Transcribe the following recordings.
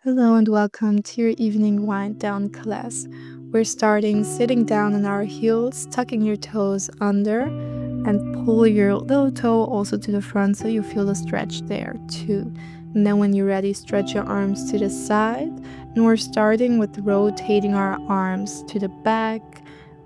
Hello and welcome to your evening wind down class. We're starting sitting down on our heels, tucking your toes under, and pull your little toe also to the front so you feel the stretch there too. And then when you're ready, stretch your arms to the side. And we're starting with rotating our arms to the back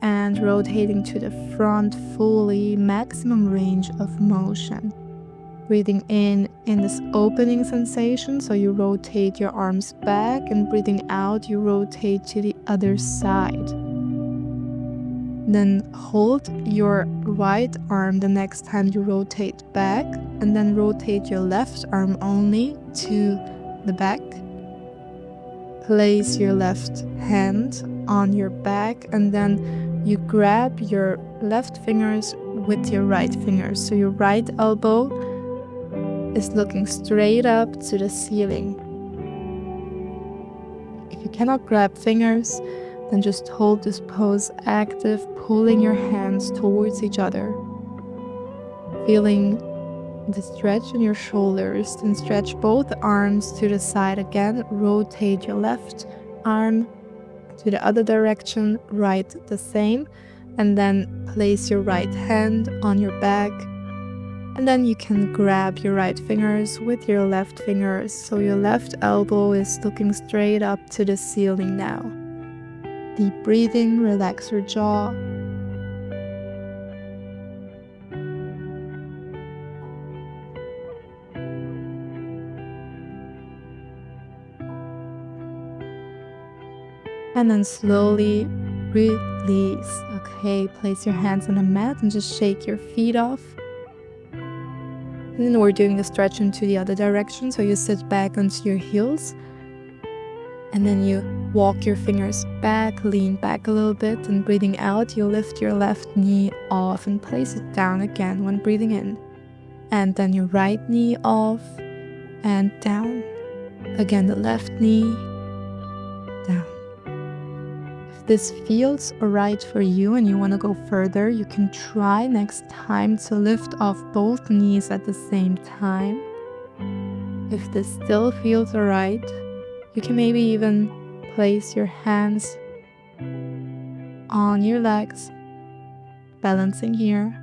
and rotating to the front fully, maximum range of motion. Breathing in this opening sensation, so you rotate your arms back, and breathing out, you rotate to the other side. Then hold your right arm the next time you rotate back, and then rotate your left arm only to the back. Place your left hand on your back, and then you grab your left fingers with your right fingers. So your right elbow is looking straight up to the ceiling. If you cannot grab fingers, then just hold this pose active, pulling your hands towards each other. Feeling the stretch in your shoulders, then stretch both arms to the side again. Rotate your left arm to the other direction, right the same, and then place your right hand on your back. And then you can grab your right fingers with your left fingers, so your left elbow is looking straight up to the ceiling now. Deep breathing, relax your jaw. And then slowly release. Okay, place your hands on the mat and just shake your feet off. And then we're doing the stretch into the other direction. So you sit back onto your heels. And then you walk your fingers back, lean back a little bit. And breathing out, you lift your left knee off and place it down again when breathing in. And then your right knee off and down. Again, the left knee down. If this feels right for you and you want to go further, you can try next time to lift off both knees at the same time. If this still feels alright, you can maybe even place your hands on your legs, balancing here.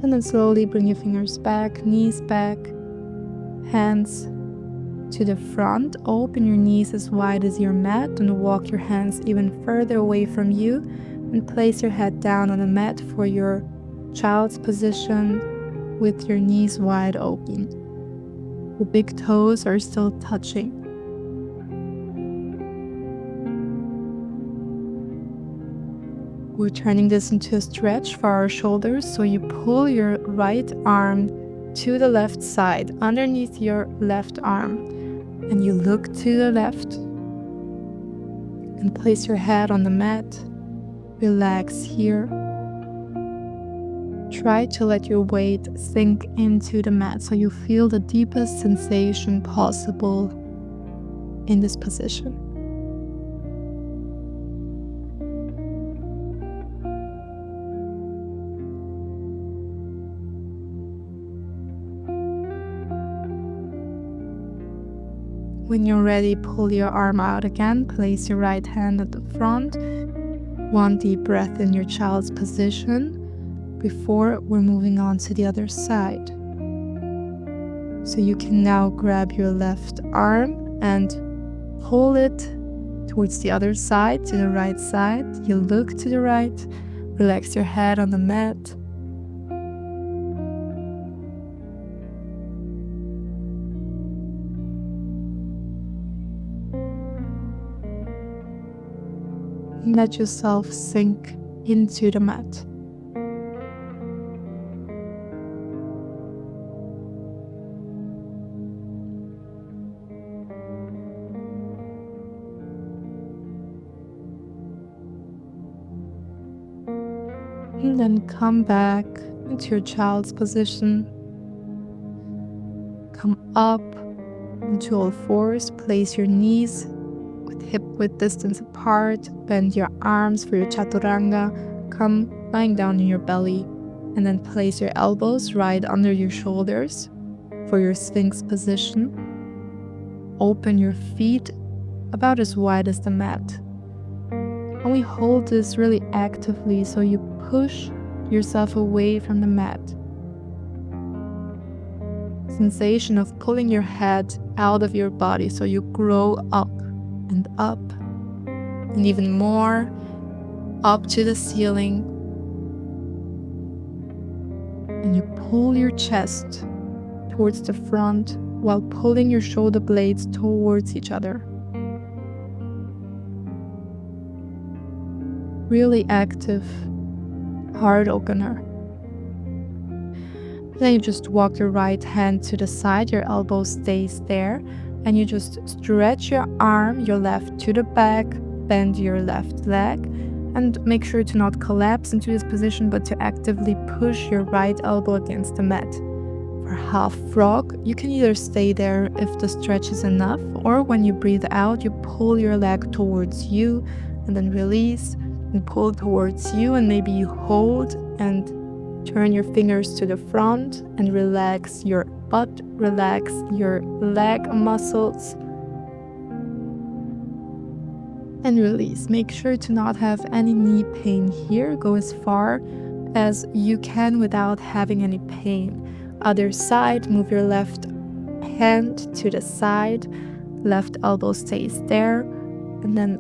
And then slowly bring your fingers back, knees back, hands to the front. Open your knees as wide as your mat and walk your hands even further away from you. And place your head down on the mat for your child's position with your knees wide open. The big toes are still touching. We're turning this into a stretch for our shoulders, so you pull your right arm to the left side, underneath your left arm, and you look to the left and place your head on the mat. Relax here. Try to let your weight sink into the mat so you feel the deepest sensation possible in this position. When you're ready, pull your arm out again. Place your right hand at the front. One deep breath in your child's position before we're moving on to the other side. So you can now grab your left arm and pull it towards the other side, to the right side. You look to the right, relax your head on the mat. Let yourself sink into the mat. And then come back into your child's position. Come up onto all fours. Place your knees with hip width distance apart. Bend your arms for your chaturanga. Come lying down on your belly, and then place your elbows right under your shoulders for your Sphinx position. Open your feet about as wide as the mat. And we hold this really actively, so you push yourself away from the mat. Sensation of pulling your head out of your body, so you grow up, and even more up to the ceiling. And you pull your chest towards the front while pulling your shoulder blades towards each other. Really active heart opener. Then you just walk your right hand to the side, your elbow stays there, and you just stretch your arm, your left to the back, bend your left leg, and make sure to not collapse into this position, but to actively push your right elbow against the mat. For half frog, you can either stay there if the stretch is enough, or when you breathe out, you pull your leg towards you and then release and pull towards you, and maybe you hold and turn your fingers to the front and relax your butt, relax your leg muscles, and release. Make sure to not have any knee pain here. Go as far as you can without having any pain. Other side, move your left hand to the side, left elbow stays there, and then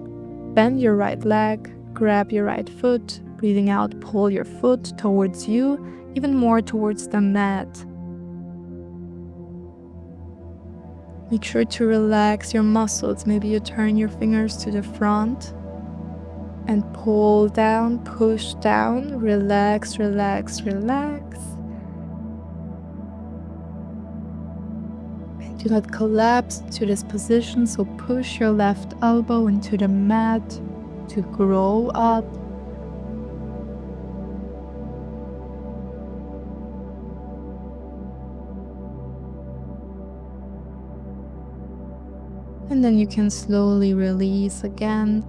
bend your right leg, grab your right foot, breathing out, pull your foot towards you, even more towards the mat. Make sure to relax your muscles. Maybe you turn your fingers to the front and pull down, push down, relax, relax, relax. And do not collapse to this position, so push your left elbow into the mat to grow up. And then you can slowly release again,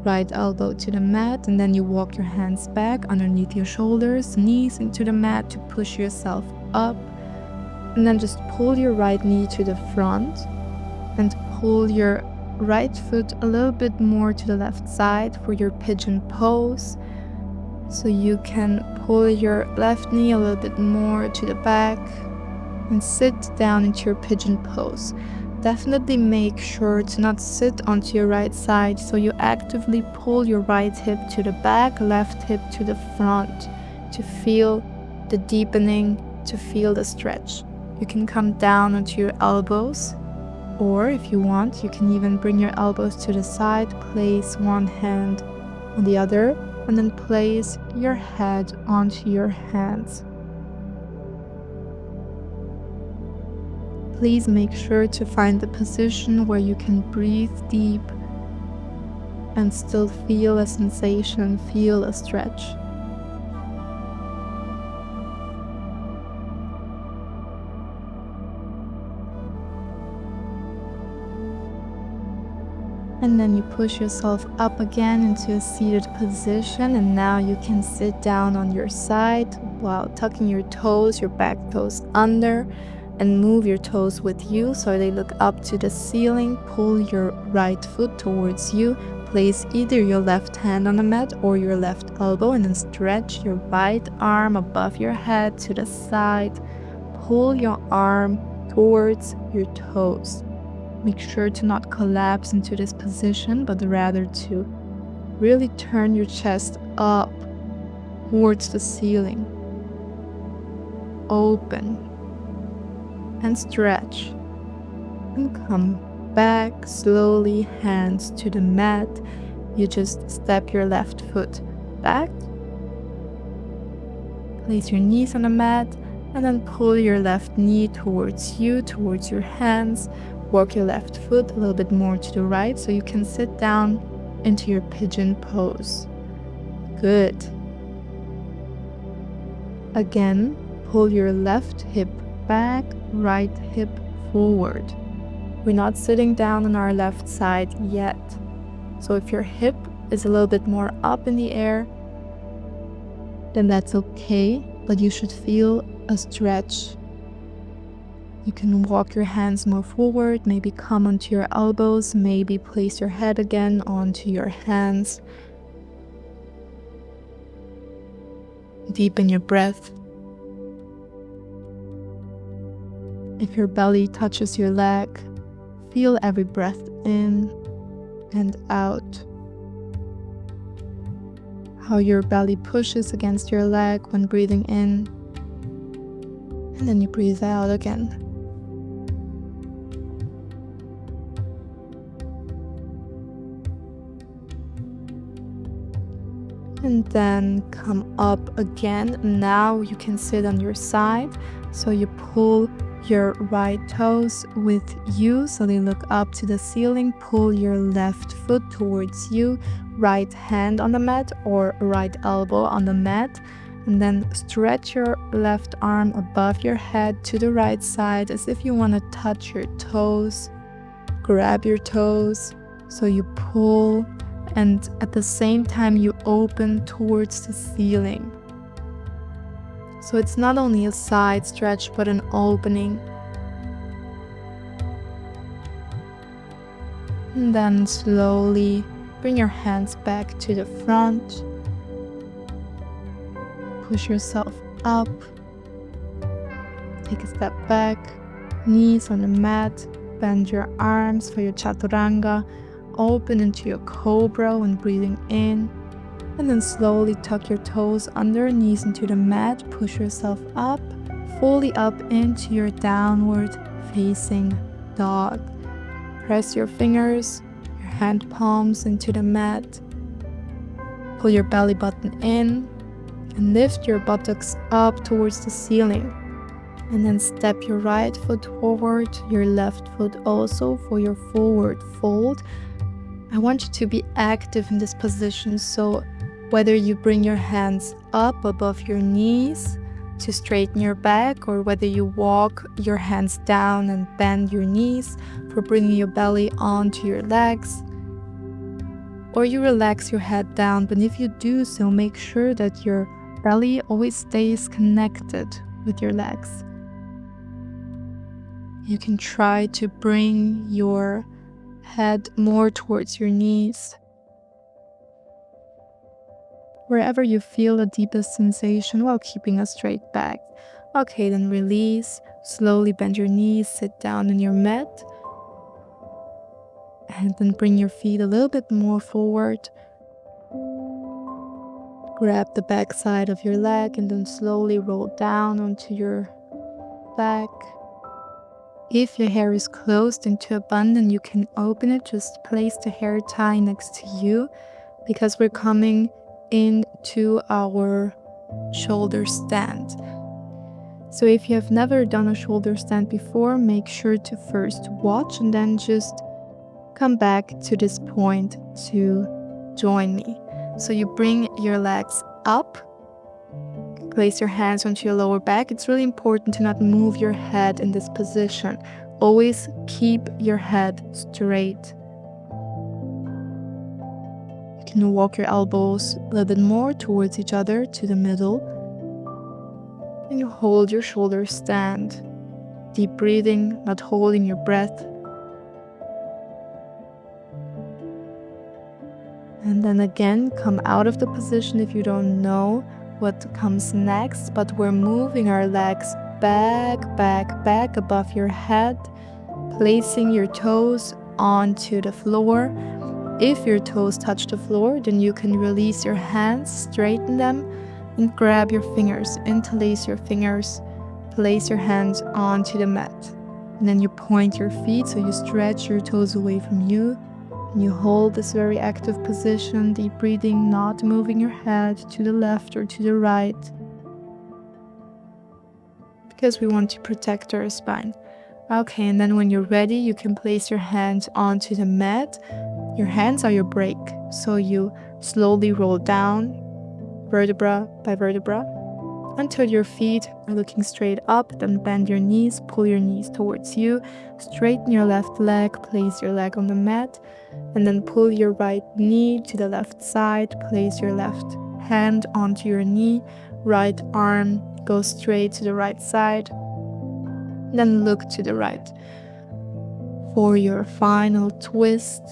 right elbow to the mat, and then you walk your hands back underneath your shoulders, knees into the mat to push yourself up. And then just pull your right knee to the front and pull your right foot a little bit more to the left side for your pigeon pose. So you can pull your left knee a little bit more to the back and sit down into your pigeon pose. Definitely make sure to not sit onto your right side, so you actively pull your right hip to the back, left hip to the front to feel the deepening, to feel the stretch. You can come down onto your elbows, or if you want, you can even bring your elbows to the side, place one hand on the other, and then place your head onto your hands. Please make sure to find the position where you can breathe deep and still feel a sensation, feel a stretch. And then you push yourself up again into a seated position, and now you can sit down on your side while tucking your toes, your back toes under, and move your toes with you so they look up to the ceiling. Pull your right foot towards you, place either your left hand on the mat or your left elbow, and then stretch your right arm above your head to the side. Pull your arm towards your toes. Make sure to not collapse into this position, but rather to really turn your chest up towards the ceiling. Open and stretch. And come back slowly, hands to the mat. You just step your left foot back. Place your knees on the mat, and then pull your left knee towards you, towards your hands. Walk your left foot a little bit more to the right so you can sit down into your pigeon pose. Good. Again, pull your left hip back, right hip forward. We're not sitting down on our left side yet. So if your hip is a little bit more up in the air, then that's okay, but you should feel a stretch. You can walk your hands more forward, maybe come onto your elbows, maybe place your head again onto your hands. Deepen your breath. If your belly touches your leg, feel every breath in and out. How your belly pushes against your leg when breathing in, and then you breathe out again. And then come up again. Now you can sit on your side. So you pull your right toes with you so they look up to the ceiling. Pull your left foot towards you, right hand on the mat or right elbow on the mat. And then stretch your left arm above your head to the right side as if you want to touch your toes. Grab your toes. So you pull, and at the same time you open towards the ceiling. So it's not only a side stretch but an opening. And then slowly bring your hands back to the front. Push yourself up. Take a step back. Knees on the mat. Bend your arms for your chaturanga. Open into your cobra when breathing in, and then slowly tuck your toes underneath into the mat. Push yourself up, fully up into your downward facing dog. Press your fingers, your hand palms into the mat. Pull your belly button in and lift your buttocks up towards the ceiling. And then step your right foot forward, your left foot also for your forward fold. I want you to be active in this position, so whether you bring your hands up above your knees to straighten your back, or whether you walk your hands down and bend your knees for bringing your belly onto your legs, or you relax your head down, but if you do so, make sure that your belly always stays connected with your legs. You can try to bring your head more towards your knees. Wherever you feel the deepest sensation while keeping a straight back. Okay, then release. Slowly bend your knees, sit down on your mat. And then bring your feet a little bit more forward. Grab the back side of your leg and then slowly roll down onto your back. If your hair is closed into a bun, then you can open it. Just place the hair tie next to you, because we're coming into our shoulder stand. So if you have never done a shoulder stand before, make sure to first watch and then just come back to this point to join me. So you bring your legs up. Place your hands onto your lower back. It's really important to not move your head in this position. Always keep your head straight. You can walk your elbows a little bit more towards each other to the middle. And you hold your shoulder stand. Deep breathing, not holding your breath. And then again, come out of the position if you don't know what comes next, but we're moving our legs back above your head, placing your toes onto the floor. If your toes touch the floor, then you can release your hands, straighten them, and grab your fingers, interlace your fingers, place your hands onto the mat. And then you point your feet so you stretch your toes away from you. And you hold this very active position, deep breathing, not moving your head to the left or to the right, because we want to protect our spine. Okay, and then when you're ready, you can place your hands onto the mat. Your hands are your brake, so you slowly roll down, vertebra by vertebra, until your feet are looking straight up. Then bend your knees, pull your knees towards you, straighten your left leg, place your leg on the mat, and then pull your right knee to the left side, place your left hand onto your knee, right arm goes straight to the right side, then look to the right. For your final twist,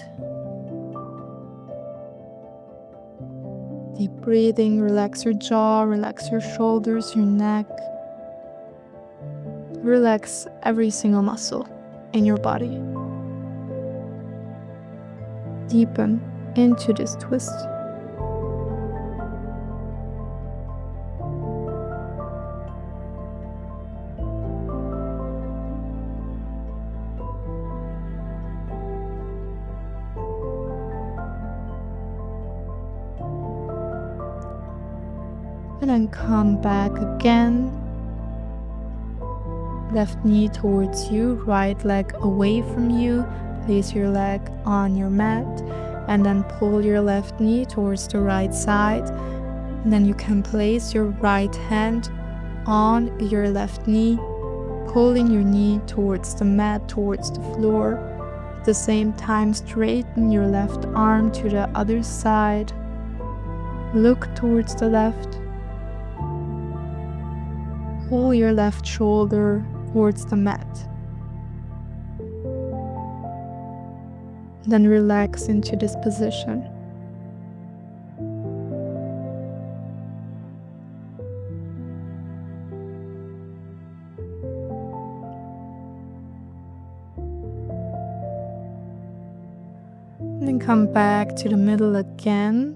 deep breathing, relax your jaw, relax your shoulders, your neck. Relax every single muscle in your body. Deepen into this twist. And then come back again. Left knee towards you, right leg away from you. Place your leg on your mat and then pull your left knee towards the right side. And then you can place your right hand on your left knee, pulling your knee towards the mat, towards the floor. At the same time, straighten your left arm to the other side. Look towards the left. Pull your left shoulder towards the mat. Then relax into this position. And then come back to the middle again.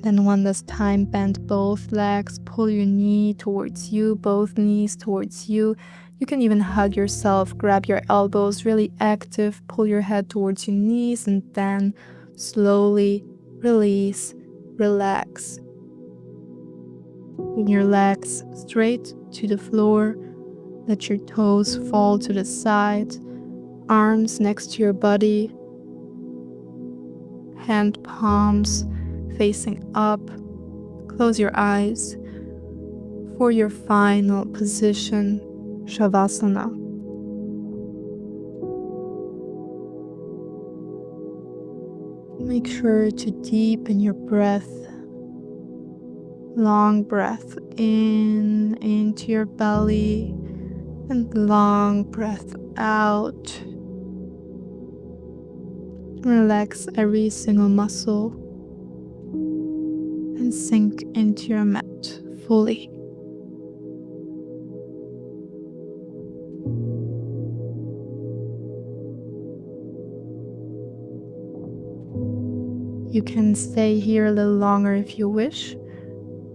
Then one last time, bend both legs, pull your knee towards you, both knees towards you. You can even hug yourself, grab your elbows, really active, pull your head towards your knees, and then slowly release, relax. Bring your legs straight to the floor. Let your toes fall to the side, arms next to your body, hand palms facing up. Close your eyes for your final position, Shavasana. Make sure to deepen your breath. Long breath in into your belly and long breath out. Relax every single muscle and sink into your mat fully. You can stay here a little longer if you wish.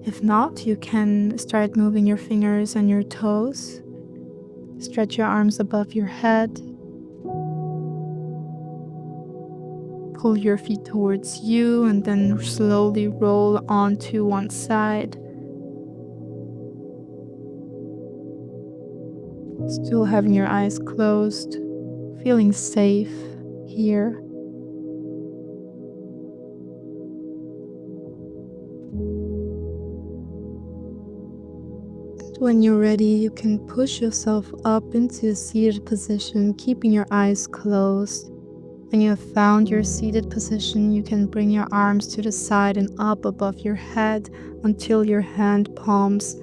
If not, you can start moving your fingers and your toes. Stretch your arms above your head. Pull your feet towards you and then slowly roll onto one side. Still having your eyes closed, feeling safe here. And when you're ready, you can push yourself up into a seated position, keeping your eyes closed. When you have found your seated position, you can bring your arms to the side and up above your head until your hand palms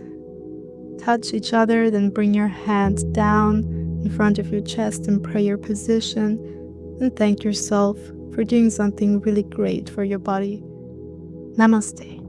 touch each other. Then bring your hands down in front of your chest in prayer position and thank yourself for doing something really great for your body. Namaste.